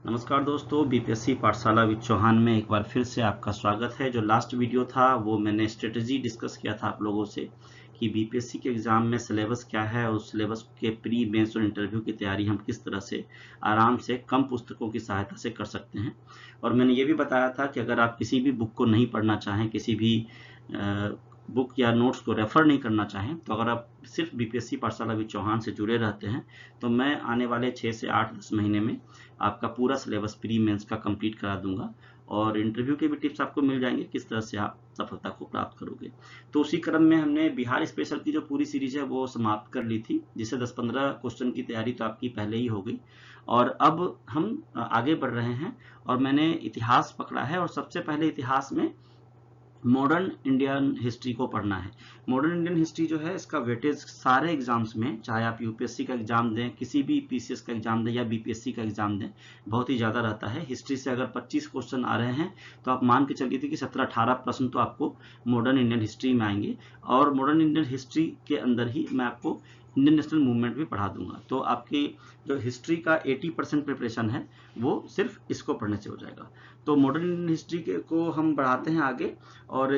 नमस्कार दोस्तों, बीपीएससी पाठशाला विद चौहान में एक बार फिर से आपका स्वागत है। जो लास्ट वीडियो था वो मैंने स्ट्रेटजी डिस्कस किया था आप लोगों से कि बीपीएससी के एग्ज़ाम में सिलेबस क्या है और उस सिलेबस के प्री मेंस और इंटरव्यू की तैयारी हम किस तरह से आराम से कम पुस्तकों की सहायता से कर सकते हैं। और मैंने ये भी बताया था कि अगर आप किसी भी बुक को नहीं पढ़ना चाहें, किसी भी बुक या नोट्स को रेफ़र नहीं करना चाहें, तो अगर आप सिर्फ बीपीएससी पाठशाला विद चौहान से जुड़े रहते हैं तो मैं आने वाले 6 से 8-10 महीने में आपका पूरा सिलेबस प्री मेंस का कंप्लीट करा दूंगा और इंटरव्यू के भी टिप्स आपको मिल जाएंगे किस तरह से आप सफलता को प्राप्त करोगे। तो उसी क्रम में हमने बिहार स्पेशल की जो पूरी सीरीज है वो समाप्त कर ली थी, जिससे 10-15 क्वेश्चन की तैयारी तो आपकी पहले ही हो गई। और अब हम आगे बढ़ रहे हैं और मैंने इतिहास पकड़ा है और सबसे पहले इतिहास में मॉडर्न इंडियन हिस्ट्री को पढ़ना है। मॉडर्न इंडियन हिस्ट्री जो है इसका वेटेज सारे एग्जाम्स में, चाहे आप यूपीएससी का एग्जाम दें, किसी भी पीसीएस का एग्जाम दें या बीपीएससी का एग्जाम दें, बहुत ही ज़्यादा रहता है। हिस्ट्री से अगर 25 क्वेश्चन आ रहे हैं तो आप मान के चलिए थे कि 17-18 प्रश्न तो आपको मॉडर्न इंडियन हिस्ट्री में आएंगे। और मॉडर्न इंडियन हिस्ट्री के अंदर ही मैं आपको इंडियन नेशनल मूवमेंट भी पढ़ा दूंगा। तो आपकी जो हिस्ट्री का 80% प्रिपरेशन है वो सिर्फ इसको पढ़ने से हो जाएगा। तो मॉडर्न इंडियन हिस्ट्री को हम बढ़ाते हैं आगे और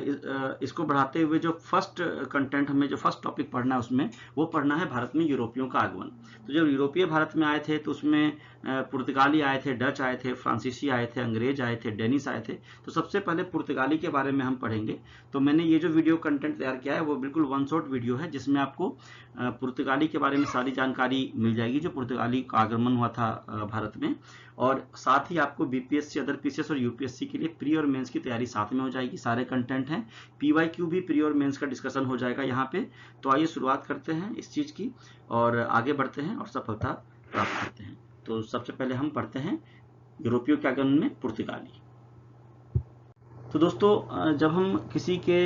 इसको बढ़ाते हुए जो फर्स्ट कंटेंट हमें, जो फर्स्ट टॉपिक पढ़ना है उसमें वो पढ़ना है भारत में यूरोपियों का आगमन। तो जब यूरोपीय भारत में आए थे तो उसमें पुर्तगाली आए थे, डच आए थे, फ्रांसीसी आए थे, अंग्रेज आए थे, डेनिस आए थे। तो सबसे पहले पुर्तगाली के बारे में हम पढ़ेंगे। तो मैंने ये जो वीडियो कंटेंट तैयार किया है वो बिल्कुल वन शॉट वीडियो है, जिसमें आपको पुर्तगाली के बारे में सारी जानकारी मिल जाएगी, जो पुर्तगाली का आगमन हुआ था भारत में। और साथ ही आपको बीपीएससी, अदर पीसीएस और यूपीएससी के लिए प्री और मेंस की तैयारी साथ में हो जाएगी। सारे कंटेंट हैं, पीवाईक्यू भी प्री और मेंस का डिस्कशन हो जाएगा यहाँ पे। तो आइए शुरुआत करते हैं इस चीज़ की और आगे बढ़ते हैं और सफलता प्राप्त करते हैं। तो सबसे पहले हम पढ़ते हैं यूरोपियों के आगमन में पुर्तगाली। तो दोस्तों, जब हम किसी के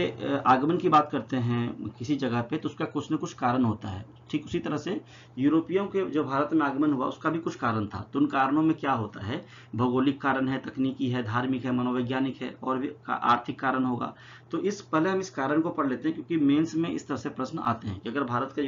आगमन की बात करते हैं किसी जगह पे तो उसका कुछ न कुछ कारण होता है। ठीक उसी तरह से यूरोपियों के जो भारत में आगमन हुआ उसका भी कुछ कारण था। तो उन कारणों में क्या होता है, भौगोलिक कारण है, तकनीकी है, धार्मिक है, मनोवैज्ञानिक है और भी आर्थिक कारण होगा। तो पहले हम इस कारण को पढ़ लेते हैं, क्योंकि मेंस में इस तरह से प्रश्न आते हैं कि अगर भारत में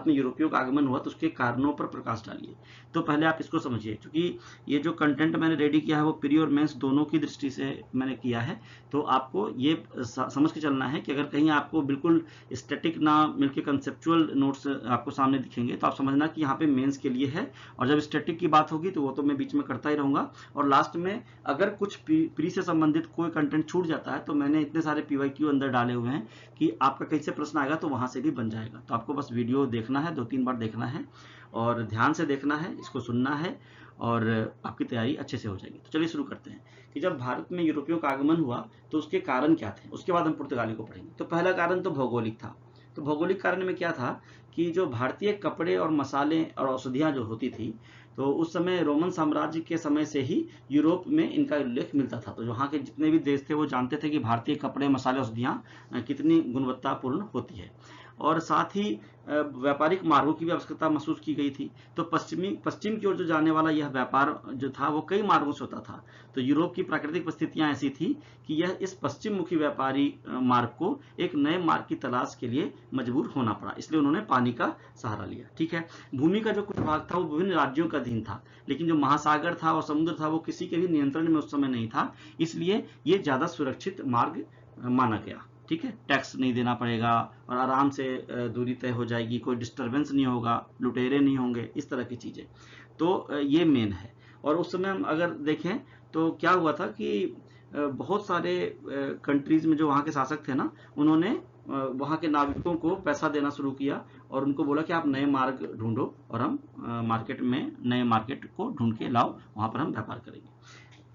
यूरोपियों का आगमन हुआ तो उसके कारणों पर प्रकाश डालिए। तो पहले आप इसको समझिए, क्योंकि ये जो कंटेंट मैंने रेडी किया है वो प्री और मेंस दोनों की दृष्टि से मैंने किया है। तो आपको ये समझ के चलना है कि अगर कहीं आपको बिल्कुल स्टैटिक ना मिलके कंसेप्चुअल नोट्स आपको सामने दिखेंगे तो आप समझना कि यहाँ पे मेंस के लिए है, और जब स्टैटिक की बात होगी तो वो तो मैं बीच में करता ही रहूंगा। और लास्ट में अगर कुछ प्री से संबंधित कोई कंटेंट छूट जाता है तो मैंने इतने सारे पीवाईक्यू अंदर डाले हुए हैं कि आपका कहीं से प्रश्न आएगा तो वहां से भी बन जाएगा। तो आपको बस वीडियो देखना है, 2-3 बार देखना है और ध्यान से देखना है, इसको सुनना है और आपकी तैयारी अच्छे से हो जाएगी। तो चलिए शुरू करते हैं कि जब भारत में यूरोपियों का आगमन हुआ तो उसके कारण क्या थे। उसके बाद हम पुर्तगाली को पढ़ेंगे। तो पहला कारण तो भौगोलिक था। तो भौगोलिक कारण में क्या था कि जो भारतीय कपड़े और मसाले और औषधियाँ जो होती थी, तो उस समय रोमन साम्राज्य के समय से ही यूरोप में इनका उल्लेख मिलता था। तो वहाँ के जितने भी देश थे वो जानते थे कि भारतीय कपड़े, मसाले, औषधियाँ कितनी गुणवत्तापूर्ण होती है। और साथ ही व्यापारिक मार्गों की भी आवश्यकता महसूस की गई थी। तो पश्चिम की ओर जो जाने वाला यह व्यापार जो था वो कई मार्गों से होता था। तो यूरोप की प्राकृतिक परिस्थितियां ऐसी थी कि यह इस पश्चिम मुखी व्यापारी मार्ग को एक नए मार्ग की तलाश के लिए मजबूर होना पड़ा, इसलिए उन्होंने पानी का सहारा लिया। ठीक है, भूमि का जो कुछ भाग था वो विभिन्न राज्यों का अधीन था, लेकिन जो महासागर था और समुद्र था वो किसी के भी नियंत्रण में उस समय नहीं था, इसलिए ये ज्यादा सुरक्षित मार्ग माना गया। ठीक है, टैक्स नहीं देना पड़ेगा और आराम से दूरी तय हो जाएगी, कोई डिस्टरबेंस नहीं होगा, लुटेरे नहीं होंगे, इस तरह की चीज़ें। तो ये मेन है। और उस समय हम अगर देखें तो क्या हुआ था कि बहुत सारे कंट्रीज में जो वहाँ के शासक थे ना, उन्होंने वहाँ के नाविकों को पैसा देना शुरू किया और उनको बोला कि आप नए मार्ग ढूंढो और हम मार्केट में नए मार्केट को ढूंढ के लाओ, वहाँ पर हम व्यापार करेंगे।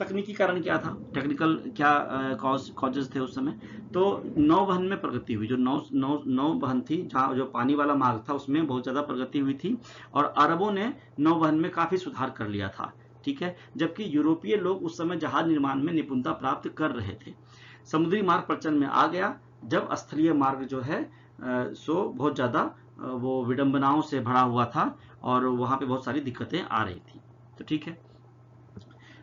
तकनीकी कारण क्या था, टेक्निकल क्या कॉजेज थे उस समय। तो नौवहन में प्रगति हुई। जो नौवहन थी, जहाँ जो पानी वाला मार्ग था उसमें बहुत ज़्यादा प्रगति हुई थी और अरबों ने नौवहन में काफ़ी सुधार कर लिया था। ठीक है, जबकि यूरोपीय लोग उस समय जहाज निर्माण में निपुणता प्राप्त कर रहे थे। समुद्री मार्ग प्रचलन में आ गया जब स्थलीय मार्ग जो है सो बहुत ज़्यादा वो विडंबनाओं से भरा हुआ था और वहाँ पे बहुत सारी दिक्कतें आ रही थी। तो ठीक है,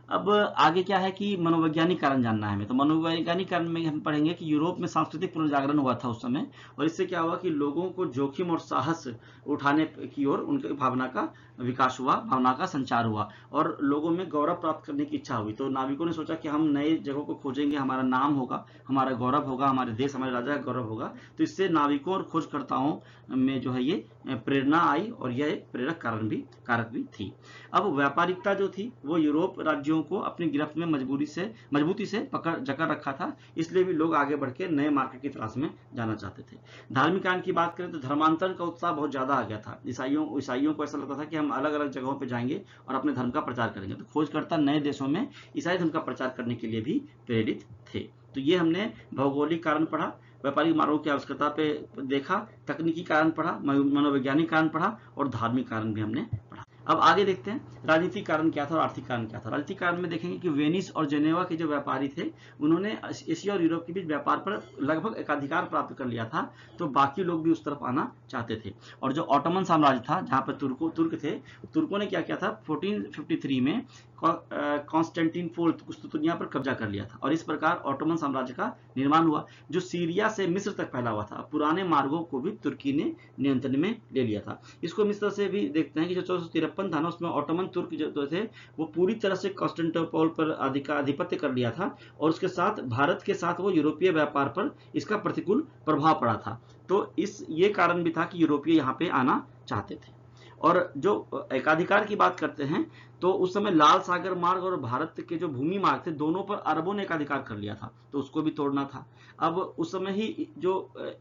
अब आगे क्या है कि मनोवैज्ञानिक कारण जानना है हमें। तो मनोवैज्ञानिक कारण में हम पढ़ेंगे कि यूरोप में सांस्कृतिक पुनर्जागरण हुआ था उस समय, और इससे क्या हुआ कि लोगों को जोखिम और साहस उठाने की ओर उनकी भावना का विकास हुआ, भावना का संचार हुआ, और लोगों में गौरव प्राप्त करने की इच्छा हुई। तो नाविकों ने सोचा कि हम नए जगहों को खोजेंगे, हमारा नाम होगा, हमारा गौरव होगा, हमारे देश हमारे राजा का गौरव होगा। तो इससे नाविकों और खोजकर्ताओं में जो है ये प्रेरणा आई, और यह एक प्रेरक कारक भी थी। अब व्यापारिकता जो थी वो यूरोप राज्यों को अपनी गिरफ्त में मजबूती से पकड़ जकड़ रखा था, इसलिए भी लोग आगे बढ़ के नए मार्केट की तलाश में जाना चाहते थे। धार्मिक कान की बात करें तो धर्मांतरण का उत्साह बहुत ज्यादा आ गया था। ईसाइयों को ऐसा लगता था कि हम अलग अलग जगहों पर जाएंगे और अपने धर्म का प्रचार करेंगे। तो खोजकर्ता नए देशों में ईसाई धर्म का प्रचार करने के लिए भी प्रेरित थे। तो ये हमने भौगोलिक कारण पढ़ा, व्यापारिक मार्गों की आवश्यकता पे देखा, तकनीकी कारण पढ़ा, मनोवैज्ञानिक कारण पढ़ा, और धार्मिक कारण भी हमने पढ़ा। अब आगे देखते हैं राजनीतिक कारण क्या था और आर्थिक कारण क्या था। राजनीतिक कारण में देखेंगे कि वेनिस और जेनेवा के जो व्यापारी थे उन्होंने एशिया और यूरोप के बीच व्यापार पर लगभग एकाधिकार प्राप्त कर लिया था, तो बाकी लोग भी उस तरफ आना चाहते थे। और जो ऑटोमन साम्राज्य था जहां पर तुर्क थे, तुर्कों ने क्या किया था 1453 में कॉन्स्टेंटिनोपल कुस्तुतनिया पर कब्जा कर लिया था, और इस प्रकार ऑटोमन साम्राज्य का निर्माण हुआ जो सीरिया से मिस्र तक फैला हुआ था। पुराने मार्गों को भी तुर्की ने नियंत्रण में ले लिया था। इसको मिस्र से भी देखते हैं कि जो 1453 था ना, उसमें ऑटोमन तुर्क जो थे वो पूरी तरह से कॉन्स्टेंटिनोपल पर आधिपत्य कर लिया था, और उसके साथ भारत के साथ वो यूरोपीय व्यापार पर इसका प्रतिकूल प्रभाव पड़ा था। तो ये कारण भी था कि यूरोपीय यहाँ पे आना चाहते थे। और जो एकाधिकार की बात करते हैं तो उस समय लाल सागर मार्ग और भारत के जो भूमि मार्ग थे दोनों पर अरबों ने एकाधिकार कर लिया था, तो उसको भी तोड़ना था। अब उस समय ही जो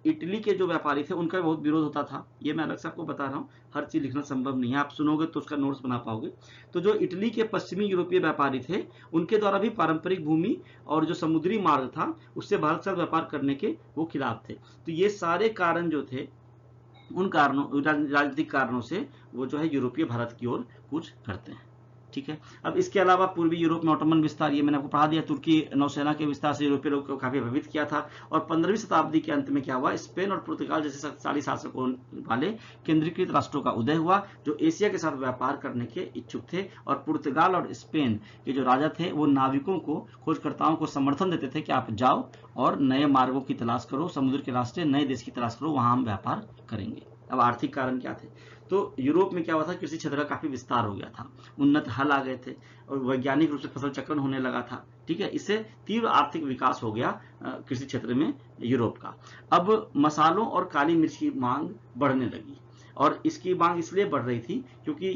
इटली के जो व्यापारी थे उनका बहुत विरोध होता था। ये मैं अलग से आपको बता रहा हूँ, हर चीज लिखना संभव नहीं है, आप सुनोगे तो उसका नोट्स बना पाओगे। तो जो इटली के पश्चिमी यूरोपीय व्यापारी थे उनके द्वारा भी पारंपरिक भूमि और जो समुद्री मार्ग था उससे भारत के साथ व्यापार करने के वो खिलाफ थे। तो ये सारे कारण जो थे उन कारणों, राजनीतिक कारणों से वो जो है यूरोपीय भारत की ओर कूच करते हैं। ठीक है। अब इसके अलावा पूर्वी यूरोप में ऑटोमन विस्तार, ये मैंने आपको पढ़ा दिया। तुर्की नौसेना के विस्तार से यूरोपीय लोगों को काफी प्रभावित किया था। और 15वीं शताब्दी के अंत में क्या हुआ, स्पेन और पुर्तगाल जैसे शक्तिशाली शासकों वाले केंद्रीकृत राष्ट्रों का उदय हुआ जो एशिया के साथ व्यापार करने के इच्छुक थे। और पुर्तगाल और स्पेन के जो राजा थे वो नाविकों को, खोजकर्ताओं को समर्थन देते थे कि आप जाओ और नए मार्गों की तलाश करो, समुद्र के रास्ते नए देश की तलाश करो, वहां हम व्यापार करेंगे। अब आर्थिक कारण क्या थे, तो यूरोप में क्या हुआ था, कृषि क्षेत्र का काफी विस्तार हो गया था, उन्नत हल आ गए थे और वैज्ञानिक रूप से फसल चक्रण होने लगा था। ठीक है, इससे तीव्र आर्थिक विकास हो गया कृषि क्षेत्र में यूरोप का। अब मसालों और काली मिर्च की मांग बढ़ने लगी, और इसकी मांग इसलिए बढ़ रही थी क्योंकि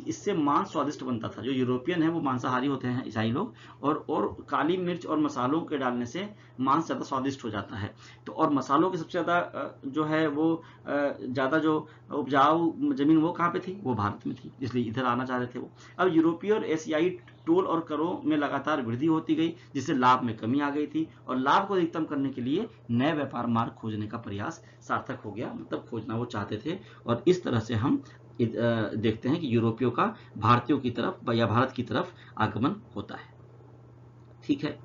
इससे मांस स्वादिष्ट बनता था। जो यूरोपियन है वो मांसाहारी होते हैं ईसाई लोग, और काली मिर्च और मसालों के डालने से मांस ज्यादा स्वादिष्ट हो जाता है। तो और मसालों की सबसे ज्यादा जो है वो ज्यादा जो उपजाऊ जमीन वो कहाँ पे थी, वो भारत में थी, इसलिए इधर आना चाह रहे थे वो। अब यूरोपीय और एशियाई टोल और करों में लगातार वृद्धि होती गई, जिससे लाभ में कमी आ गई थी, और लाभ को अधिकतम करने के लिए नए व्यापार मार्ग खोजने का प्रयास सार्थक हो गया, मतलब खोजना वो चाहते थे। और इस तरह से हम देखते हैं कि यूरोपियों का भारतीयों की तरफ या भारत की तरफ आगमन होता है। ठीक है,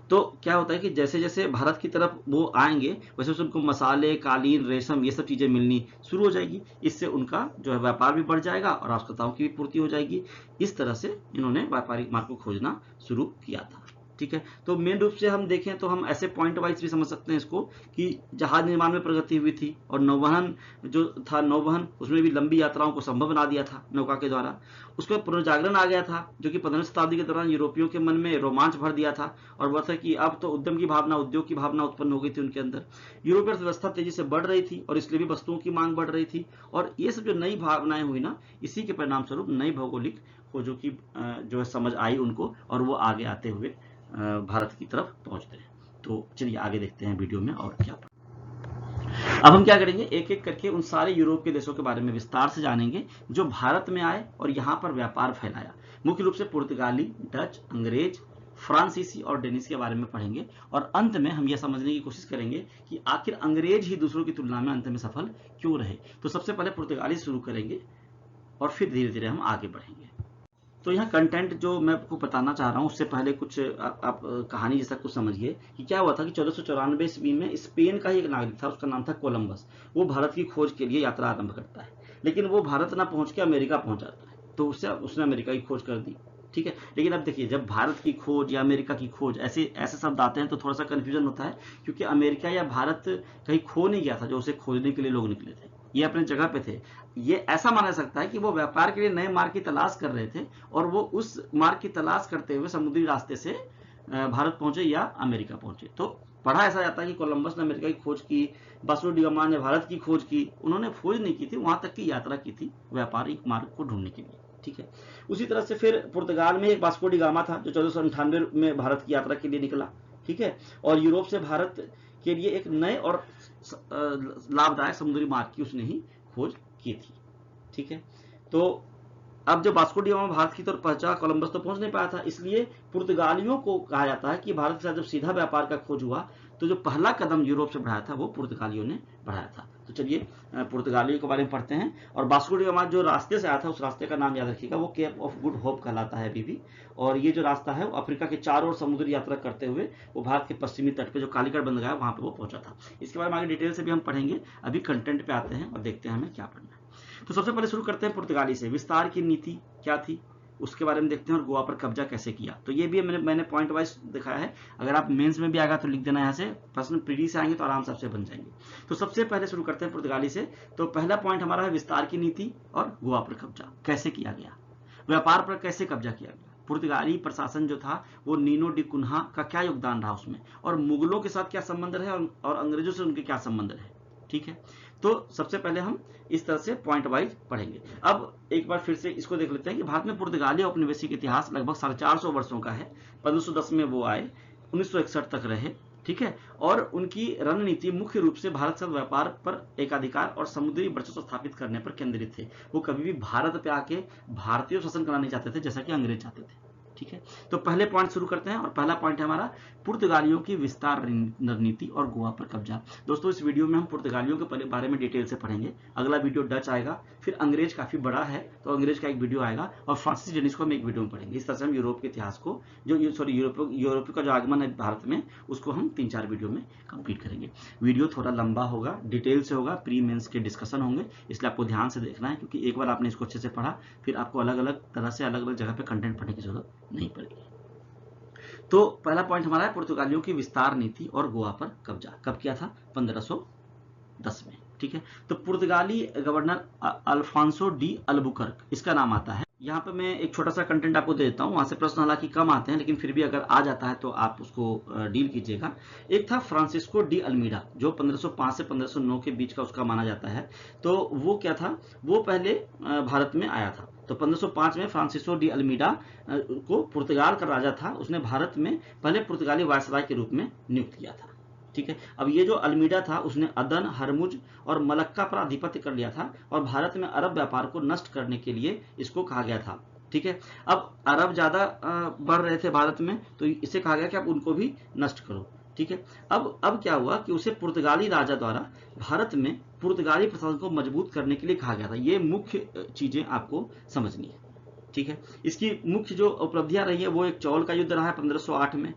तो क्या होता है कि जैसे जैसे भारत की तरफ वो आएंगे वैसे वैसे उनको मसाले, कालीन, रेशम, ये सब चीजें मिलनी शुरू हो जाएगी। इससे उनका जो है व्यापार भी बढ़ जाएगा और आवश्यकताओं की भी पूर्ति हो जाएगी। इस तरह से इन्होंने व्यापारिक मार्ग को खोजना शुरू किया था। ठीक है, तो मेन रूप से हम देखें तो हम ऐसे पॉइंट वाइज भी समझ सकते हैं इसको कि जहाज निर्माण में प्रगति हुई थी, और नौवहन जो था, नौवहन उसमें भी लंबी यात्राओं को संभव बना दिया था नौका के द्वारा। उसका पुनर्जागरण आ गया था जो कि 15वीं शताब्दी के दौरान यूरोपियों के मन में रोमांच भर दिया था, और वह था कि अब तो उद्यम की भावना, उद्योग की भावना उत्पन्न हो गई थी उनके अंदर। यूरोपीय अर्थव्यवस्था तेजी से बढ़ रही थी और इसलिए भी वस्तुओं की मांग बढ़ रही थी, और ये सब जो नई भावनाएं हुई ना, इसी के परिणाम स्वरूप नई भौगोलिक खोजों की जो है समझ आई उनको, और वो आगे आते हुए भारत की तरफ पहुंचते हैं। तो चलिए आगे देखते हैं वीडियो में और क्या। अब हम क्या करेंगे, एक एक करके उन सारे यूरोप के देशों के बारे में विस्तार से जानेंगे जो भारत में आए और यहाँ पर व्यापार फैलाया। मुख्य रूप से पुर्तगाली, डच, अंग्रेज, फ्रांसीसी और डेनिश के बारे में पढ़ेंगे, और अंत में हम यह समझने की कोशिश करेंगे कि आखिर अंग्रेज ही दूसरों की तुलना में अंत में सफल क्यों रहे। तो सबसे पहले पुर्तगाली शुरू करेंगे और फिर धीरे धीरे हम आगे बढ़ेंगे। तो यहाँ कंटेंट जो मैं आपको बताना चाह रहा हूँ उससे पहले कुछ आप कहानी जैसा कुछ समझिए कि क्या हुआ था कि 1494 ईस्वी में स्पेन का ही एक नागरिक था, उसका नाम था कोलंबस। वो भारत की खोज के लिए यात्रा आरंभ करता है, लेकिन वो भारत ना पहुंच के अमेरिका पहुंच जाता है। तो उसने अमेरिका की खोज कर दी। ठीक है। लेकिन अब देखिए, जब भारत की खोज या अमेरिका की खोज ऐसे ऐसे शब्द आते हैं तो थोड़ा सा कन्फ्यूजन होता है, क्योंकि अमेरिका या भारत कहीं खो नहीं गया था जो उसे खोजने के लिए लोग निकले थे, ये अपने जगह पे थे। ये ऐसा माना सकता है कि वो व्यापार के लिए नए मार्ग की तलाश कर रहे थे, और वो उस मार्ग की तलाश करते हुए समुद्री रास्ते से भारत पहुंचे या अमेरिका पहुंचे। तो पढ़ा ऐसा जाता है कि कोलंबस ने अमेरिका की खोज की, वास्को डी गामा ने भारत की खोज की। उन्होंने खोज नहीं की थी, वहां तक की यात्रा की थी व्यापारिक मार्ग को ढूंढने के लिए, ठीक है। उसी तरह से फिर पुर्तगाल में एक वास्को डी गामा था जो 1498 में भारत की यात्रा के लिए निकला, ठीक है, और यूरोप से भारत के लिए एक नए और लाभदायक समुद्री मार्ग की उसने ही खोज की थी, ठीक है। तो अब जब वास्को डी गामा भारत की तरफ पहुंचा, कोलंबस तो पहुंच नहीं पाया था, इसलिए पुर्तगालियों को कहा जाता है कि भारत के साथ जब सीधा व्यापार का खोज हुआ तो जो पहला कदम यूरोप से बढ़ाया था वो पुर्तगालियों ने बढ़ाया था। तो चलिए पुर्तगालियों के बारे में पढ़ते हैं। और वास्को डी गामा जो रास्ते से आया था उस रास्ते का नाम याद रखिएगा, वो केप ऑफ गुड होप कहलाता है अभी भी। और ये जो रास्ता है वो अफ्रीका के चारों ओर समुद्री यात्रा करते हुए वो भारत के पश्चिमी तट पे जो कालीकट बंदरगाह है वहां पे वो पहुंचा था। इसके बारे में आगे डिटेल से भी हम पढ़ेंगे। अभी कंटेंट पे आते हैं और देखते हैं हमें क्या पढ़ना है। तो सबसे पहले शुरू करते हैं पुर्तगाली से। विस्तार की नीति क्या थी उसके बारे में देखते हैं, और गोवा पर कब्जा कैसे किया। तो ये भी मैंने पॉइंट वाइज दिखाया है। अगर आप मेंस में भी आएगा तो लिख देना, यहाँ से प्रश्न पीडी से आएंगे तो आराम से आपसे बन जाएंगे। तो सबसे पहले शुरू करते हैं पुर्तगाली से। तो पहला पॉइंट हमारा है विस्तार की नीति और गोवा पर कब्जा कैसे किया गया, व्यापार पर कैसे कब्जा किया गया। पुर्तगाली प्रशासन जो था वो नीनो डी कुन्हा का क्या योगदान रहा उसमें, और मुगलों के साथ क्या संबंध रहे और अंग्रेजों से उनके क्या संबंध रहे, ठीक है। तो सबसे पहले हम इस तरह से पॉइंट वाइज पढ़ेंगे। अब एक बार फिर से इसको देख लेते हैं कि भारत में पुर्तगाली औपनिवेशिक इतिहास लगभग 450 वर्षों का है। 1510 में वो आए, 1961 तक रहे, ठीक है। और उनकी रणनीति मुख्य रूप से भारत से व्यापार पर एकाधिकार और समुद्री वर्चस्व स्थापित करने पर केंद्रित थे। वो कभी भी भारत पे आके भारतीय शासन करना नहीं चाहते थे जैसा कि अंग्रेज चाहते थे, ठीक है। तो पहले पॉइंट शुरू करते हैं, और पहला पॉइंट है हमारा पुर्तगालियों की विस्तार रणनीति और गोवा पर कब्जा। दोस्तों इस वीडियो में हम पुर्तगालियों के बारे में डिटेल से पढ़ेंगे। अगला वीडियो डच आएगा, फिर अंग्रेज काफी बड़ा है तो अंग्रेज का एक वीडियो आएगा, और फ्रांसिस डेनिस को हम एक वीडियो में पढ़ेंगे। इस तरह से हम यूरोप के इतिहास को यूरोप का जो आगमन है भारत में उसको हम 3-4 वीडियो में कंप्लीट करेंगे। वीडियो थोड़ा लंबा होगा, डिटेल से होगा, प्री मेंस के डिस्कशन होंगे, इसलिए आपको ध्यान से देखना है, क्योंकि एक बार आपने इसको अच्छे से पढ़ा फिर आपको अलग अलग तरह से अलग अलग जगह पे कंटेंट पढ़ने की जरूरत नहीं पड़ेगी। तो पहला पॉइंट हमारा है पुर्तगालियों की विस्तार नीति और गोवा पर कब्जा। कब किया था? 1510 में, ठीक है। तो पुर्तगाली गवर्नर अल्फांसो डी अल्बुकर्क इसका नाम आता है। यहाँ पे मैं एक छोटा सा कंटेंट आपको दे देता हूँ, वहां से प्रश्न हालांकि कम आते हैं लेकिन फिर भी अगर आ जाता है तो आप उसको डील कीजिएगा। एक था फ्रांसिस्को डी अल्मीडा जो 1505 से 1509 के बीच का उसका माना जाता है। तो वो क्या था, वो पहले भारत में आया था। तो 1505 में फ्रांसिस्को डी अल्मीडा को पुर्तगाल का राजा था, उसने भारत में पहले पुर्तगाली वायसराय के रूप में नियुक्त किया था, ठीक है। अब ये जो अल्मीडा था उसने अदन, हरमुज और मलक्का पर आधिपत्य कर लिया था, और भारत में अरब व्यापार को नष्ट करने के लिए इसको कहा गया था, ठीक है। अब अरब ज्यादा बढ़ रहे थे भारत में, तो इसे कहा गया कि आप उनको भी नष्ट करो, ठीक है। अब क्या हुआ कि उसे पुर्तगाली राजा द्वारा भारत में पुर्तगाली प्रशासन को मजबूत करने के लिए कहा गया था। ये मुख्य चीजें आपको समझनी है, ठीक है। इसकी मुख्य जो उपलब्धियां रही है वो एक चौल का युद्ध रहा है 1508 में,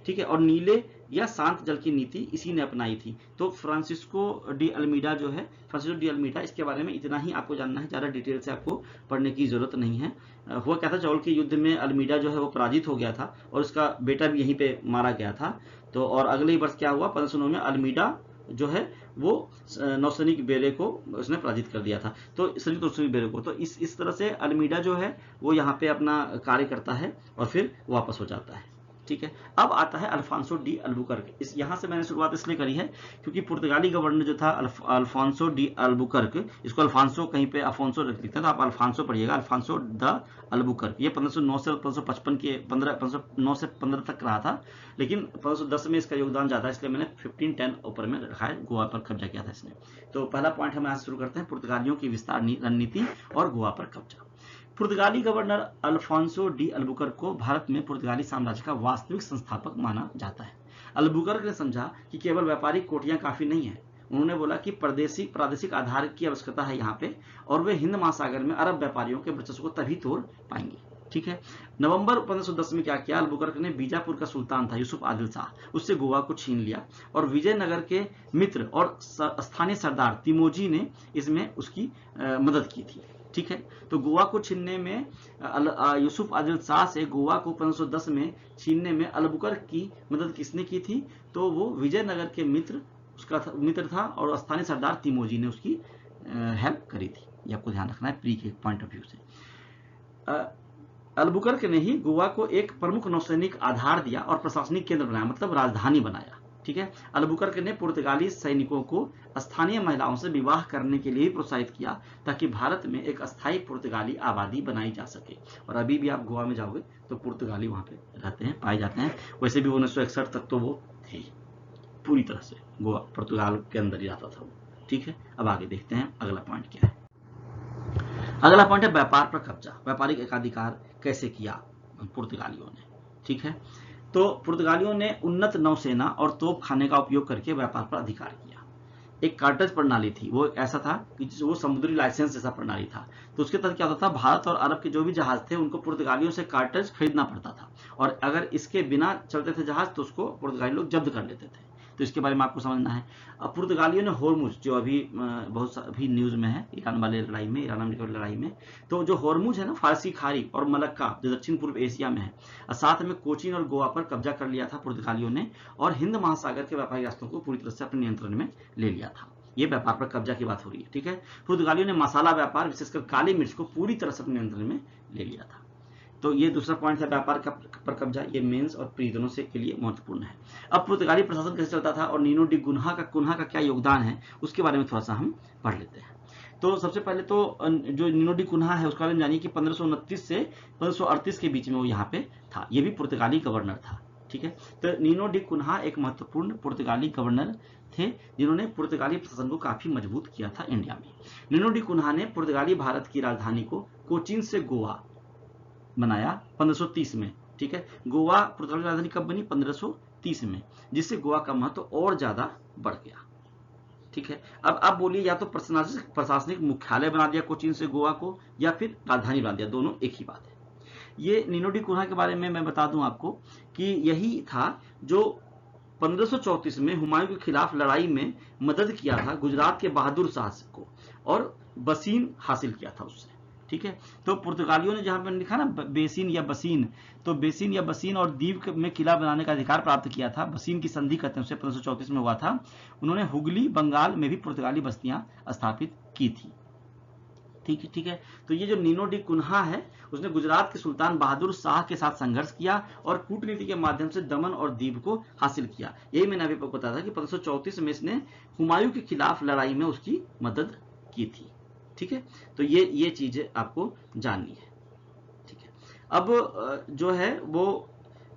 ठीक है, और नीले या शांत जल की नीति इसी ने अपनाई थी। तो फ्रांसिस्को डी अल्मीडा जो है, फ्रांसिस्को डी अल्मीडा, इसके बारे में इतना ही आपको जानना है, ज्यादा डिटेल से आपको पढ़ने की जरूरत नहीं है। हुआ क्या था, चौल के युद्ध में अल्मीडा जो है वो पराजित हो गया था और उसका बेटा भी यहीं पे मारा गया था। तो और अगले ही वर्ष क्या हुआ, 1509 में अल्मीडा जो है वो नौसैनिक बेरे को उसने पराजित कर दिया था, तो संयुक्त नौसैनिक बेरे को। तो इस तरह से अल्मीडा जो है वो यहाँ पे अपना कार्य करता है और फिर वापस हो जाता है, ठीक है। अब आता है अल्फांसो डी अल्बुकर्क। इस यहाँ से मैंने शुरुआत इसलिए करी है क्योंकि पुर्तगाली गवर्नर जो था अल्फांसो डी अल्बुकर्क, इसको अल्फांसो कहीं पे अफोंसो लिखते हैं तो आप अल्फांसो पढ़िएगा, अल्फांसो द अल्बुकर्क। ये 1509 से 1555 के 1509 से 15 तक रहा था, लेकिन 1510 में इसका योगदान ज्यादा है, इसलिए मैंने 1510 ऊपर में रखा है। गोवा पर कब्जा किया था इसने। तो पहला पॉइंट हम यहाँ से शुरू करते हैं, पुर्तगालियों की विस्तार रणनीति और गोवा पर कब्जा। पुर्तगाली गवर्नर अल्फांसो डी अल्बुकर्क को भारत में पुर्तगाली साम्राज्य का वास्तविक संस्थापक माना जाता है। अल्बुकर्क ने समझा कि केवल व्यापारिक कोठियां काफी नहीं है। उन्होंने बोला कि प्रादेशिक आधार की आवश्यकता है यहाँ पे, और वे हिंद महासागर में अरब व्यापारियों के वर्चस्व को तभी तोड़ पाएंगे, ठीक है। नवंबर 1510 में क्या किया, अल्बुकर्क ने बीजापुर का सुल्तान था यूसुफ आदिल शाह, उससे गोवा को छीन लिया, और विजयनगर के मित्र और स्थानीय सरदार तिमोजी ने इसमें उसकी मदद की थी, ठीक है। तो गोवा को छीनने में यूसुफ आदिल शाह से गोवा को 1510 में छीनने में अलबुकर्क की मदद किसने की थी? तो वो विजयनगर के उसका मित्र था और स्थानीय सरदार तिमोजी ने उसकी हेल्प करी थी। ये आपको ध्यान रखना है प्री के पॉइंट ऑफ व्यू से। अलबुकर्क ने ही गोवा को एक प्रमुख नौसैनिक आधार दिया और प्रशासनिक केंद्र बनाया, मतलब राजधानी बनाया। ठीक है। अलबुकर्क ने पुर्तगाली सैनिकों को स्थानीय महिलाओं से विवाह करने के लिए प्रोत्साहित किया ताकि भारत में एक अस्थायी पुर्तगाली आबादी बनाई जा सके। और अभी भी आप गोवा में जाओगे तो पुर्तगाली वहां पे रहते हैं, पाए जाते हैं। वैसे भी 1961 तक तो वो थे पूरी तरह से, गोवा पुर्तगाल के अंदर ही आता था वो। ठीक है। अब आगे देखते हैं अगला पॉइंट क्या है। अगला पॉइंट है व्यापार पर कब्जा। व्यापारिक एकाधिकार कैसे किया पुर्तगालियों ने? ठीक है। तो पुर्तगालियों ने उन्नत नौसेना और तोप खाने का उपयोग करके व्यापार पर अधिकार किया। एक कार्टेज प्रणाली थी, वो ऐसा था कि वो समुद्री लाइसेंस जैसा प्रणाली था। तो उसके तहत क्या होता था, भारत और अरब के जो भी जहाज थे उनको पुर्तगालियों से कार्टेज खरीदना पड़ता था, और अगर इसके बिना चलते थे जहाज तो उसको पुर्तगाली लोग जब्त कर लेते थे। तो इसके बारे में आपको समझना है। अब पुर्तगालियों ने होर्मुज, जो अभी बहुत अभी न्यूज में है, ईरान वाले लड़ाई में, ईरान अमेरिका वाली लड़ाई में, तो जो होर्मुज है ना, फारसी खाड़ी और मलक्का जो दक्षिण पूर्व एशिया में है, साथ में कोचीन और गोवा पर कब्जा कर लिया था पुर्तगालियों ने, और हिंद महासागर के व्यापारिक रास्तों को पूरी तरह से अपने नियंत्रण में ले लिया था। ये व्यापार पर कब्जा की बात हो रही है। ठीक है। पुर्तगालियों ने मसाला व्यापार, विशेषकर काली मिर्च को पूरी तरह से अपने नियंत्रण में ले लिया था। तो ये दूसरा पॉइंट है, व्यापार पर कब्जा। ये मेंस और प्री दोनों से के लिए महत्वपूर्ण है। अब पुर्तगाली प्रशासन कैसे चलता था और नीनो डी कुन्हा का क्या योगदान है, उसके बारे में थोड़ा सा हम पढ़ लेते हैं। तो सबसे पहले तो जो नीनो डी कुन्हा है उसके बारे में जानिए कि 1529 से 1538 के बीच में वो यहाँ पे था। ये भी पुर्तगाली गवर्नर था। ठीक है। तो नीनो डी कुन्हा एक महत्वपूर्ण पुर्तगाली गवर्नर थे जिन्होंने पुर्तगाली प्रशासन को काफी मजबूत किया था इंडिया में। नीनो डी कुन्हा ने पुर्तगाली भारत की राजधानी को कोचीन से गोवा बनाया 1530 में। ठीक है। गोवा पुर्तगाली राजधानी कब बनी? 1530 में, जिससे गोवा का महत्व और ज्यादा बढ़ गया। ठीक है। अब आप बोलिए, या तो प्रशासनिक मुख्यालय बना दिया कोचीन से गोवा को, या फिर राजधानी बना दिया, दोनों एक ही बात है। ये नीनो डी कुन्हा के बारे में मैं बता दूं आपको कि यही था जो 1534 में हुमायूं के खिलाफ लड़ाई में मदद किया था गुजरात के बहादुर शाह को, और बसीन हासिल किया था उससे। ठीक है। तो पुर्तगालियों ने जहां पर लिखा ना बेसिन या बसीन, तो बेसिन या बसीन और दीव में किला बनाने का अधिकार प्राप्त किया था। बसीन की संधि कहते हैं उसे 1534 में हुआ था। उन्होंने हुगली बंगाल में भी पुर्तगाली बस्तियां स्थापित की थी। ठीक है। तो ये जो नीनो डी कुन्हा है उसने गुजरात के सुल्तान बहादुर शाह के साथ संघर्ष किया और कूटनीति के माध्यम से दमन और दीव को हासिल किया। यही मैंने अभी आपको बताया था कि 1534 में इसने हुमायूं के खिलाफ लड़ाई में उसकी मदद की थी। ठीक है। तो ये चीजें आपको जाननी है। ठीक है। अब जो है वो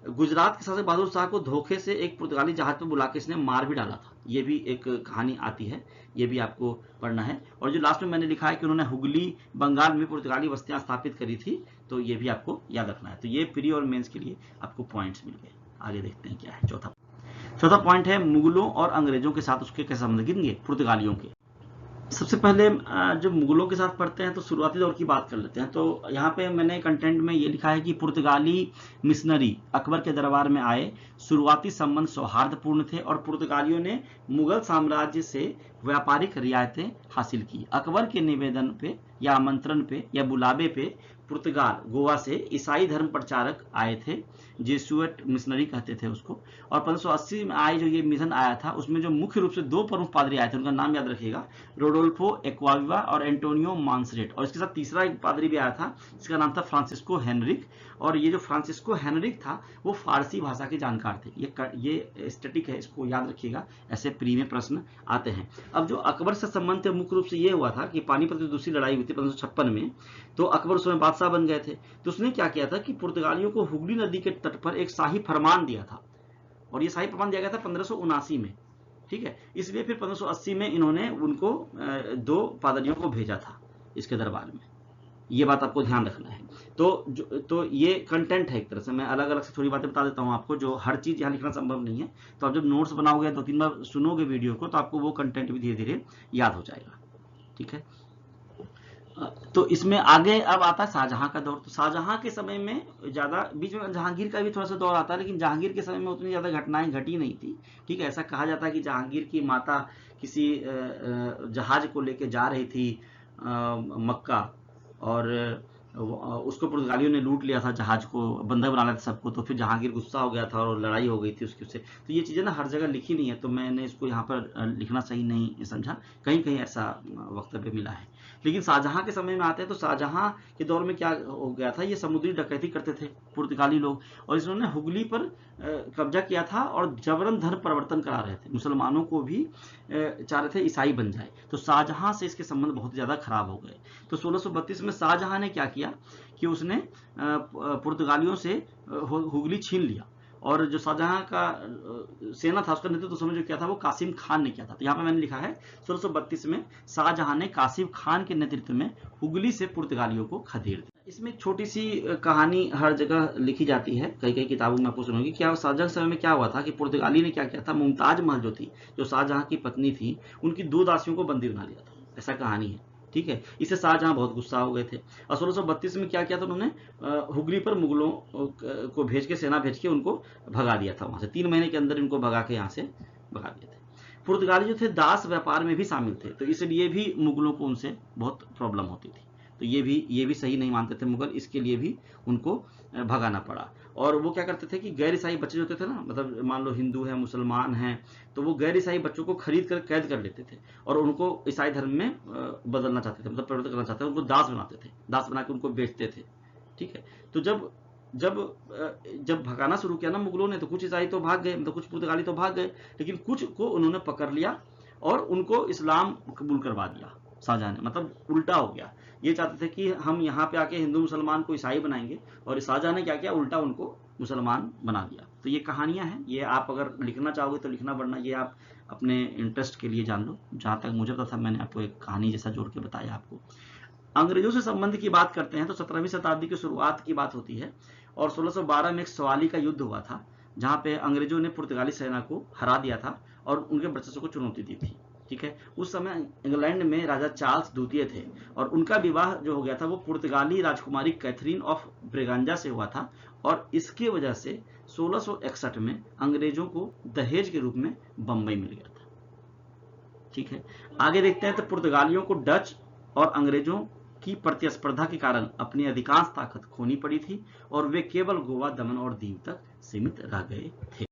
गुजरात के शासक बहादुर शाह को धोखे से एक पुर्तगाली जहाज पर बुला के इसने मार भी डाला था। ये भी एक कहानी आती है, ये भी आपको पढ़ना है। और जो लास्ट में मैंने लिखा है कि उन्होंने हुगली बंगाल में पुर्तगाली बस्तियां स्थापित करी थी, तो ये भी आपको याद रखना है। तो ये प्री और मेंस के लिए आपको पॉइंट्स मिल गए। आगे देखते हैं क्या है चौथा पॉइंट है मुगलों और अंग्रेजों के साथ उसके कैसे संबंध गिनेंगे पुर्तगालियों के। सबसे पहले जब मुगलों के साथ पढ़ते हैं तो शुरुआती दौर की बात कर लेते हैं। तो यहाँ पे मैंने कंटेंट में ये लिखा है कि पुर्तगाली मिशनरी अकबर के दरबार में आए। शुरुआती संबंध सौहार्दपूर्ण थे और पुर्तगालियों ने मुगल साम्राज्य से व्यापारिक रियायतें हासिल की। अकबर के निवेदन पे या आमंत्रण पे या बुलावे पे पुर्तगाल गोवा से ईसाई धर्म प्रचारक आए थे, जेसुएट मिशनरी कहते थे उसको। और 1580 में आए जो ये मिशन आया था उसमें जो मुख्य रूप से दो प्रमुख पादरी आए थे, उनका नाम याद रखिएगा, रोडोल्फो एक्वाविवा और एंटोनियो मांसरेट। और इसके साथ तीसरा एक पादरी भी आया था जिसका नाम था फ्रांसिस्को हेनरिक। और ये जो फ्रांसिस्को हेनरिक था वो फारसी भाषा के जानकार थे। ये स्टैटिक है, इसको याद रखिएगा, ऐसे प्री में प्रश्न आते हैं। अब जो अकबर से संबंध थे मुख्य रूप से ये हुआ था कि पानीपत की दूसरी लड़ाई हुई थी 1556 में, तो अकबर उस समय बादशाह बन गए थे। तो उसने क्या किया था कि पुर्तगालियों को हुगली नदी के तट पर एक शाही फरमान दिया था, और ये शाही फरमान दिया गया था 1579 में। ठीक है। इसलिए फिर 1580 में इन्होंने उनको दो पादरियों को भेजा था इसके दरबार में। ये बात आपको ध्यान रखना है। तो ये कंटेंट है एक तरह से, मैं अलग अलग से थोड़ी बातें बता देता हूं आपको, जो हर चीज यहाँ लिखना संभव नहीं है। तो आप जब नोट्स बनाओगे 2-3 बार सुनोगे वीडियो को तो आपको वो कंटेंट भी धीरे धीरे याद हो जाएगा। ठीक है। तो इसमें आगे अब आता है शाहजहां का दौर। तो शाहजहां के समय में ज्यादा, बीच में जहांगीर का भी थोड़ा सा दौर आता है, लेकिन जहांगीर के समय में उतनी ज्यादा घटनाएं घटी नहीं थी। ठीक है। ऐसा कहा जाता है कि जहांगीर की माता किसी जहाज को लेके जा रही थी मक्का, और उसको पुर्तगालियों ने लूट लिया था, जहाज को बंधक बना लिया था सबको। तो फिर जहांगीर गुस्सा हो गया था और लड़ाई हो गई थी उससे। तो ये चीज़ें ना हर जगह लिखी नहीं है, तो मैंने इसको यहाँ पर लिखना सही नहीं समझा, कहीं कहीं ऐसा वक्तव्य मिला है। लेकिन शाहजहां के समय में आते हैं तो शाहजहां के दौर में क्या हो गया था, ये समुद्री डकैती करते थे पुर्तगाली लोग, और इन्होंने हुगली पर कब्जा किया था और जबरन धर्म परिवर्तन करा रहे थे, मुसलमानों को भी चाह रहे थे ईसाई बन जाए। तो शाहजहां से इसके संबंध बहुत ज़्यादा खराब हो गए। तो 1632 में शाहजहां ने क्या किया कि उसने पुर्तगालियों से हुगली छीन लिया, और जो शाहजहां का सेना था उसका नेतृत्व समझो क्या था, वो कासिम खान ने किया था। तो यहाँ पे मैंने लिखा है 1632 में शाहजहां ने कासिम खान के नेतृत्व में हुगली से पुर्तगालियों को खदेड़ दिया। इसमें एक छोटी सी कहानी हर जगह लिखी जाती है, कई कई किताबों में आपको सुनोगी। क्या शाहजहां के समय में क्या हुआ था कि पुर्तगाली ने क्या किया था, मुमताज महल जो थी, जो शाहजहां की पत्नी थी, उनकी 2 दासियों को बंदी बना लिया था, ऐसा कहानी है। ठीक है, इससे शाहजहां बहुत गुस्सा हो गए थे, और 1632 में क्या किया था उन्होंने, हुगली पर मुगलों को भेज के, सेना भेज के उनको भगा दिया था वहां से। 3 महीने के अंदर इनको भगा के यहाँ से भगा दिए थे। पुर्तगाली जो थे दास व्यापार में भी शामिल थे, तो इसलिए भी मुगलों को उनसे बहुत प्रॉब्लम होती थी। तो ये भी सही नहीं मानते थे मुगल, इसके लिए भी उनको भगाना पड़ा। और वो क्या करते थे कि गैर ईसाई बच्चे जो होते थे ना, मतलब मान लो हिंदू है, मुसलमान हैं, तो वो गैर ईसाई बच्चों को खरीद कर कैद कर लेते थे और उनको ईसाई धर्म में बदलना चाहते थे, मतलब परिवर्तन करना चाहते थे, उनको दास बनाते थे, दास बना के उनको बेचते थे। ठीक है, तो जब भगाना शुरू किया ना मुगलों ने, तो कुछ ईसाई तो भाग गए, मतलब कुछ पुर्तगाली तो भाग गए, लेकिन कुछ को उन्होंने पकड़ लिया और उनको इस्लाम कबूल करवा दिया शाहजहां ने, मतलब उल्टा हो गया। ये चाहते थे कि हम यहाँ पे आके हिंदू मुसलमान को ईसाई बनाएंगे, और शाहजहां ने क्या किया, उल्टा उनको मुसलमान बना दिया। तो ये कहानियां हैं, ये आप अगर लिखना चाहोगे तो लिखना, वरना ये आप अपने इंटरेस्ट के लिए जान लो। जहां तक मुझे पता था मैंने आपको एक कहानी जैसा जोड़ के बताया आपको। अंग्रेजों से संबंध की बात करते हैं तो 17वीं शताब्दी की शुरुआत की बात होती है, और 1612 में एक सवाली का युद्ध हुआ था, जहां पे अंग्रेजों ने पुर्तगाली सेना को हरा दिया था और उनके वर्चस्व को चुनौती दी थी। ठीक है, उस समय इंग्लैंड में राजा चार्ल्स द्वितीय थे, और उनका विवाह जो हो गया था वो पुर्तगाली राजकुमारी कैथरीन ऑफ ब्रेगांजा से हुआ था, और इसकी वजह से 1661 में अंग्रेजों को दहेज के रूप में बंबई मिल गया था। ठीक है, आगे देखते हैं। तो पुर्तगालियों को डच और अंग्रेजों की प्रतिस्पर्धा के कारण अपनी अधिकांश ताकत खोनी पड़ी थी, और वे केवल गोवा, दमन और दीव तक सीमित रह गए थे।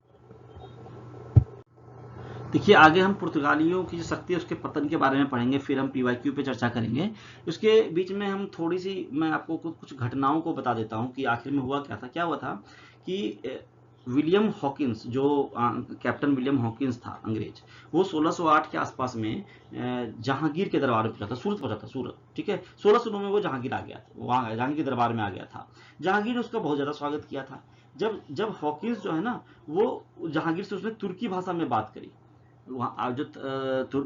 देखिए, आगे हम पुर्तगालियों की जो शक्ति है उसके पतन के बारे में पढ़ेंगे, फिर हम पीवाईक्यू पे चर्चा करेंगे। उसके बीच में हम थोड़ी सी, मैं आपको कुछ घटनाओं को बता देता हूं कि आखिर में हुआ क्या था। क्या हुआ था कि विलियम हॉकिंस, जो कैप्टन विलियम हॉकिंस था अंग्रेज, वो 1608 के आसपास में जहांगीर के दरबार में पहुंचा था, सूरत पहुंचा था, सूरत। ठीक है, 1609 में वो जहांगीर आ गया था, वहां जहांगीर के दरबार में आ गया था। जहांगीर ने उसका बहुत ज्यादा स्वागत किया था। जब हॉकिंस जो है ना, वो जहांगीर से उसने तुर्की भाषा में बात करी, वहाँ जो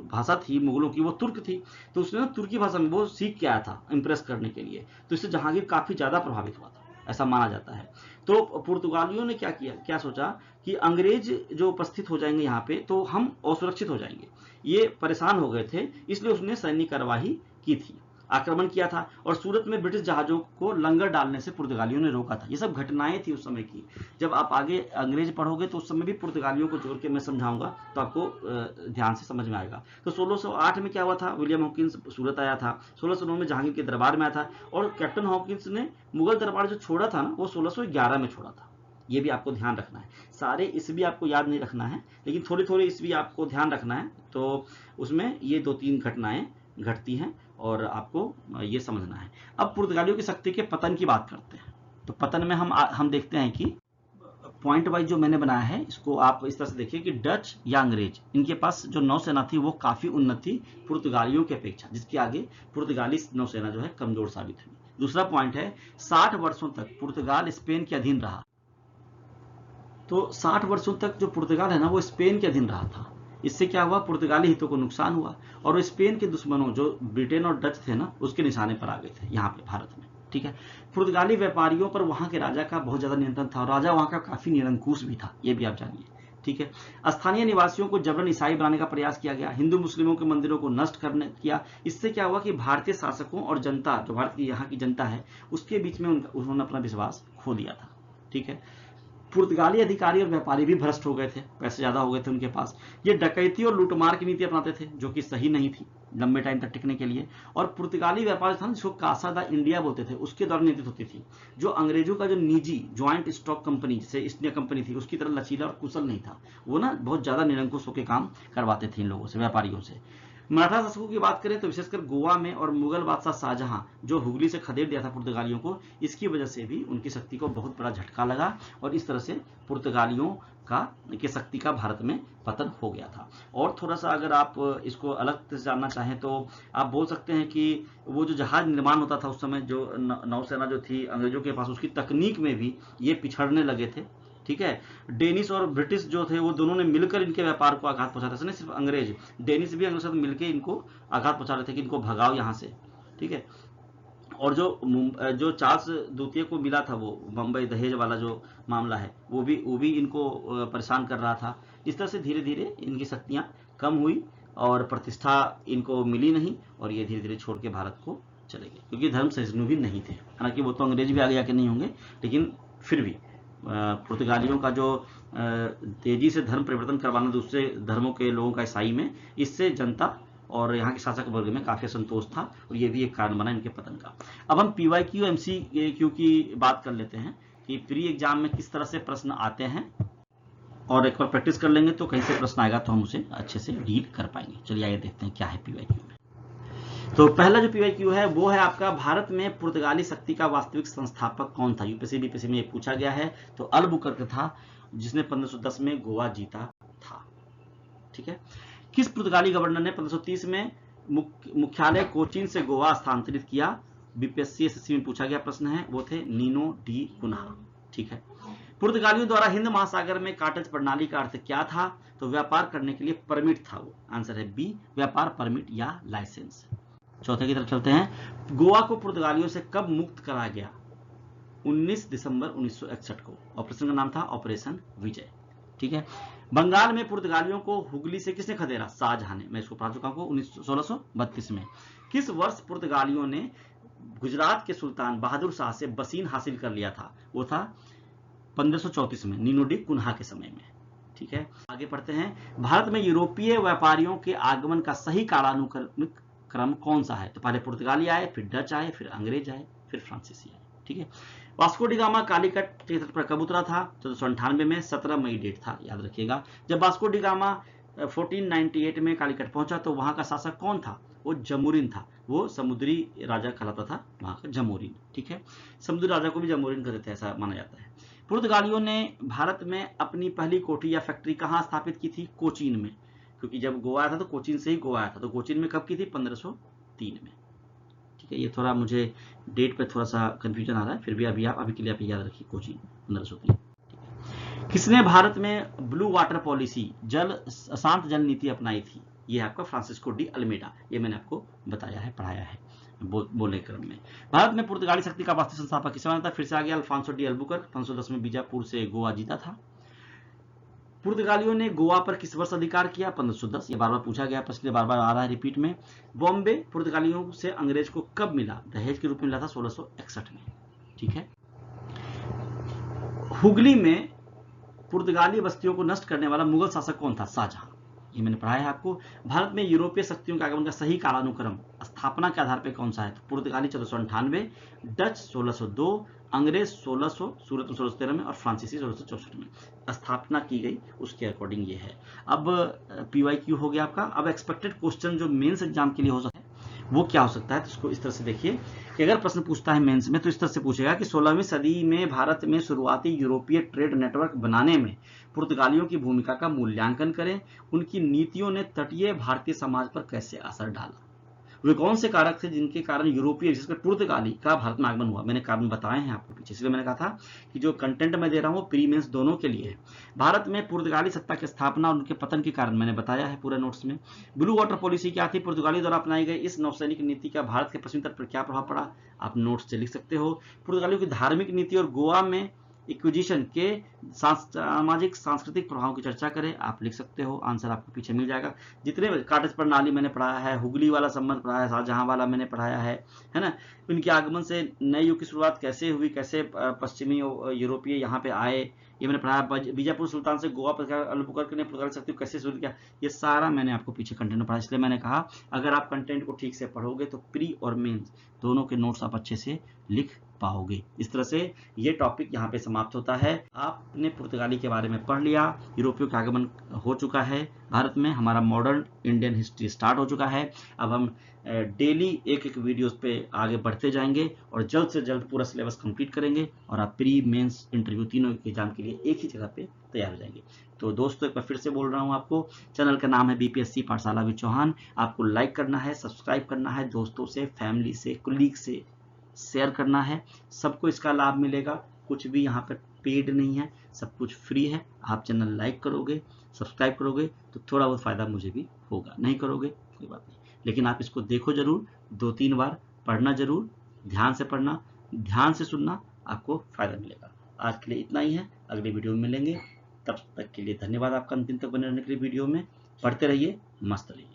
भाषा थी मुगलों की वो तुर्क थी, तो उसने ना तुर्की भाषा में वो सीख के आया था इम्प्रेस करने के लिए। तो इससे जहांगीर काफी ज्यादा प्रभावित हुआ था, ऐसा माना जाता है। तो पुर्तगालियों ने क्या किया, क्या सोचा कि अंग्रेज जो उपस्थित हो जाएंगे यहाँ पे तो हम असुरक्षित हो जाएंगे, ये परेशान हो गए थे, इसलिए उसने सैन्य कार्यवाही की थी, आक्रमण किया था, और सूरत में ब्रिटिश जहाजों को लंगर डालने से पुर्तगालियों ने रोका था। ये सब घटनाएं थी उस समय की। जब आप आगे अंग्रेज पढ़ोगे तो उस समय भी पुर्तगालियों को जोड़ के मैं समझाऊंगा, तो आपको ध्यान से समझ में आएगा। तो 1608 में क्या हुआ था, विलियम हॉकिंस सूरत आया था, 1609 में जहांगीर के दरबार में आया था, और कैप्टन हॉकिंस ने मुगल दरबार जो छोड़ा था ना, वो 1611 में छोड़ा था। ये भी आपको ध्यान रखना है, सारे ईस्वी आपको याद नहीं रखना है, लेकिन थोड़ी थोड़ी ईस्वी आपको ध्यान रखना है। तो उसमें ये 2-3 घटनाएं घटती हैं और आपको ये समझना है। अब पुर्तगालियों की शक्ति के पतन की बात करते हैं। तो पतन में हम देखते हैं कि पॉइंट वाइज जो मैंने बनाया है, इसको आप इस तरह से देखिए कि डच या अंग्रेज, इनके पास जो नौसेना थी वो काफी उन्नत थी पुर्तगालियों की अपेक्षा, जिसके आगे पुर्तगाली नौसेना जो है कमजोर साबित हुई। दूसरा पॉइंट है, 60 वर्षों तक पुर्तगाल स्पेन के अधीन रहा। तो 60 वर्षों तक जो पुर्तगाल है ना, वो स्पेन के अधीन रहा था। इससे क्या हुआ, पुर्तगाली हितों को नुकसान हुआ, और स्पेन के दुश्मनों जो ब्रिटेन और डच थे ना, उसके निशाने पर आ गए थे यहाँ पे भारत में। ठीक है, पुर्तगाली व्यापारियों पर वहां के राजा का बहुत ज्यादा नियंत्रण था, और राजा वहां का काफी निरंकुश भी था, ये भी आप जानिए। ठीक है, स्थानीय निवासियों को जबरन ईसाई बनाने का प्रयास किया गया, हिंदू मुस्लिमों के मंदिरों को नष्ट करने किया। इससे क्या हुआ कि भारतीय शासकों और जनता, जो भारत की यहाँ की जनता है, उसके बीच में उन्होंने अपना विश्वास खो दिया था। ठीक है, पुर्तगाली अधिकारी और व्यापारी भी भ्रष्ट हो गए थे, पैसे ज्यादा हो गए थे उनके पास। ये डकैती और लूटमार की नीति अपनाते थे जो कि सही नहीं थी लंबे टाइम तक टिकने के लिए। और पुर्तगाली व्यापार था जिसको कासा दा इंडिया बोलते थे, उसके द्वारा नीति होती थी। जो अंग्रेजों का जो निजी ज्वाइंट स्टॉक कंपनी जैसे ईस्ट इंडिया कंपनी थी उसकी तरह लचीला और कुशल नहीं था, वो ना बहुत ज्यादा निरंकुश होकर काम करवाते थे इन लोगों से, व्यापारियों से। मराठा शासकों की बात करें तो विशेषकर गोवा में और मुगल बादशाह शाहजहां जो हुगली से खदेड़ दिया था पुर्तगालियों को, इसकी वजह से भी उनकी शक्ति को बहुत बड़ा झटका लगा और इस तरह से पुर्तगालियों की शक्ति का भारत में पतन हो गया था। और थोड़ा सा अगर आप इसको अलग से जानना चाहें तो आप बोल सकते हैं कि वो जो जहाज निर्माण होता था उस समय, जो नौसेना जो थी अंग्रेजों के पास, उसकी तकनीक में भी ये पिछड़ने लगे थे। ठीक है, डेनिश और ब्रिटिश जो थे वो दोनों ने मिलकर इनके व्यापार को आघात पहुंचा था। नहीं सिर्फ अंग्रेज, डेनिश भी अंग्रेज साथ मिलकर इनको आघात पहुंचा रहे थे कि इनको भगाओ यहाँ से। ठीक है, और जो चार्ल्स द्वितीय को मिला था वो बम्बई दहेज वाला जो मामला है, वो भी इनको परेशान कर रहा था। इस तरह से धीरे धीरे इनकी शक्तियां कम हुई और प्रतिष्ठा इनको मिली नहीं और ये धीरे धीरे छोड़ के भारत को चले गए, क्योंकि धर्म सहिष्णु भी नहीं थे। हालांकि वो तो अंग्रेज भी आगे आके नहीं होंगे, लेकिन फिर भी पुर्तगालियों का जो तेजी से धर्म परिवर्तन करवाना दूसरे धर्मों के लोगों का ईसाई में, इससे जनता और यहाँ के शासक वर्ग में काफी असंतोष था और ये भी एक कारण बना इनके पतन का। अब हम PYQ MCQ की बात कर लेते हैं कि प्री एग्जाम में किस तरह से प्रश्न आते हैं, और एक बार प्रैक्टिस कर लेंगे तो कहीं से प्रश्न आएगा तो हम उसे अच्छे से डील कर पाएंगे। चलिए आइए देखते हैं क्या है PYQ में। तो पहला जो PYQ है वो है आपका, भारत में पुर्तगाली शक्ति का वास्तविक संस्थापक कौन था? यूपीएससी बीपीएससी में ये पूछा गया है। तो अल्बुकर्क था, जिसने 1510 में गोवा जीता था। ठीक है, किस पुर्तगाली गवर्नर ने 1530 में मुख्यालय कोचीन से गोवा स्थानांतरित किया? बीपीएससी एसएससी में पूछा गया प्रश्न है, वो थे नीनो डी कुन्हा। ठीक है, पुर्तगालियों द्वारा हिंद महासागर में काटज प्रणाली का अर्थ क्या था? तो व्यापार करने के लिए परमिट था वो। आंसर है बी, व्यापार परमिट या लाइसेंस। चौथे की तरफ चलते हैं। गोवा को पुर्तगालियों से कब मुक्त करा गया? 19 दिसंबर 1961 को। ऑपरेशन का नाम था ऑपरेशन विजय। ठीक है, बंगाल में पुर्तगालियों को हुगली से किसने खदेड़ा? शाहजहां ने। मैं इसको पढ़ा चुका हूं 1632 में। किस वर्ष पुर्तगालियों ने गुजरात के सुल्तान बहादुर शाह से बसीन हासिल कर लिया था? वो था 1534 में, नीनो डी कुन्हा के समय में। ठीक है, आगे पढ़ते हैं। भारत में यूरोपीय व्यापारियों के आगमन का सही कालानुक्रमिक क्रम कौन सा है? तो पहले पुर्तगाली आए, फिर डच आए, फिर अंग्रेज आए, फिर फ्रांसीसी आए। ठीक है, वास्को डी गामा कालीकट के तट पर कब उतरा था? 1498 में, 17 मई डेट था, याद रखिएगा। जब वास्को डी गामा 1498 में कालीकट पहुंचा तो वहां का शासक कौन था? वो जमोरिन था। वो समुद्री राजा कहलाता था वहां का, जमोरिन। ठीक है, समुद्री राजा को भी जमोरिन कहते थे, ऐसा माना जाता है। पुर्तगालियों ने भारत में अपनी पहली कोठी या फैक्ट्री कहां स्थापित की थी? कोचीन में, क्योंकि जब गोवा आया था तो कोचीन से ही गोवा आया था। तो कोचीन में कब की थी? 1503 में। ठीक है, ये थोड़ा मुझे डेट पे थोड़ा सा कंफ्यूजन आ रहा है, फिर भी अभी के लिए आप याद रखिए, कोचीन 1503। किसने भारत में ब्लू वाटर पॉलिसी, शांत जल नीति अपनाई थी? ये आपका फ्रांसिस्को डी अल्मेडा। ये मैंने आपको बताया है, पढ़ाया है बोलने क्रम में। भारत में पुर्तगाली शक्ति का वास्तविक संस्थापक किसने बना था? फिर से आ गया, अल्फांसो डी अल्बुकर्क। 1510 में बीजापुर से गोवा जीता था। पुर्तगालियों ने गोवा पर किस वर्ष अधिकार किया? 1510। ये बार बार पूछा गया, पिछले बार बार आ रहा है रिपीट में। बॉम्बे पुर्तगालियों से अंग्रेज को कब मिला? दहेज के रूप में मिला था 1661 में। ठीक है, हुगली में पुर्तगाली बस्तियों को नष्ट करने वाला मुगल शासक कौन था? शाहजहां। ये मैंने पढ़ाया है आपको। भारत में यूरोपीय शक्तियों के आगमन का सही कालानुक्रम स्थापना के आधार पर कौन सा है? तो पुर्तगाली 1498, डच 1602, अंग्रेज 1600, सूरत 1613 में और फ्रांसीसी 1664 में स्थापना की गई, उसके अकॉर्डिंग ये है। अब PYQ हो गया आपका। अब एक्सपेक्टेड क्वेश्चन जो मेंस एग्जाम के लिए हो सकता है वो क्या हो सकता है? तो इसको इस तरह से देखिए कि अगर प्रश्न पूछता है मेंस में तो इस तरह से पूछेगा कि 16वीं सदी में भारत में शुरुआती यूरोपीय ट्रेड नेटवर्क बनाने में पुर्तगालियों की भूमिका का मूल्यांकन करें। उनकी नीतियों ने तटीय भारतीय समाज पर कैसे असर डाला? वे कौन से कारक थे जिनके कारण यूरोपीय विशेषकर पुर्तगाली का भारत में आगमन हुआ? मैंने कारण बताए हैं आपको पीछे, इसलिए मैंने कहा था कि जो कंटेंट मैं दे रहा हूँ प्री मेंस दोनों के लिए है। भारत में पुर्तगाली सत्ता की स्थापना और उनके पतन के कारण मैंने बताया है पूरे नोट्स में। ब्लू वाटर पॉलिसी क्या थी? पुर्तगाली द्वारा अपनाई गई इस नौसैनिक नीति का भारत के पश्चिमी तट पर क्या प्रभाव पड़ा? आप नोट्स से लिख सकते हो। पुर्तगालियों की धार्मिक नीति और गोवा में इक्विजिशन के सामाजिक सांस्कृतिक प्रभाव की चर्चा करें। आप लिख सकते हो, आंसर आपको पीछे मिल जाएगा। जितने काटज प्रणाली मैंने पढ़ाया है, हुगली वाला संबंध पढ़ाया है, शाहजहां वाला मैंने पढ़ाया है ना। इनके आगमन से नए युग की शुरुआत कैसे हुई, कैसे पश्चिमी यूरोपीय यहाँ पे आए, ये मैंने पढ़ाया। बीजापुर सुल्तान से गोवा अल्बुकर्क ने पुर्तगाल शक्ति कैसे शुरू किया, ये सारा मैंने आपको पीछे कंटेंट में पढ़ा। इसलिए मैंने कहा अगर आप कंटेंट को ठीक से पढ़ोगे तो प्री और मेंस दोनों के नोट्स आप अच्छे से लिख पाओगे। इस तरह से ये टॉपिक यहाँ पे समाप्त होता है। आपने पुर्तगाली के बारे में पढ़ लिया, यूरोपियों का आगमन हो चुका है भारत में, हमारा मॉडर्न इंडियन हिस्ट्री स्टार्ट हो चुका है। अब हम डेली एक एक वीडियोस पे आगे बढ़ते जाएंगे और जल्द से जल्द पूरा सिलेबस कंप्लीट करेंगे और आप प्री मेंस इंटरव्यू तीनों एग्जाम के लिए एक ही जगह पे तैयार हो जाएंगे। तो दोस्तों एक बार फिर से बोल रहा हूँ आपको, चैनल का नाम है बीपीएससी पाठशाला विद चौहान। आपको लाइक करना है, सब्सक्राइब करना है, दोस्तों से, फैमिली से, कुलीग से शेयर करना है। सबको इसका लाभ मिलेगा, कुछ भी यहाँ पर पेड नहीं है, सब कुछ फ्री है। आप चैनल लाइक करोगे, सब्सक्राइब करोगे तो थोड़ा बहुत फायदा मुझे भी होगा, नहीं करोगे कोई बात नहीं, लेकिन आप इसको देखो जरूर, 2-3 बार पढ़ना जरूर, ध्यान से पढ़ना, ध्यान से सुनना, आपको फायदा मिलेगा। आज के लिए इतना ही है, अगले वीडियो में मिलेंगे। तब तक के लिए धन्यवाद आपका अंतिम तक बने रहने के लिए। वीडियो में पढ़ते रहिए, मस्त रहिए।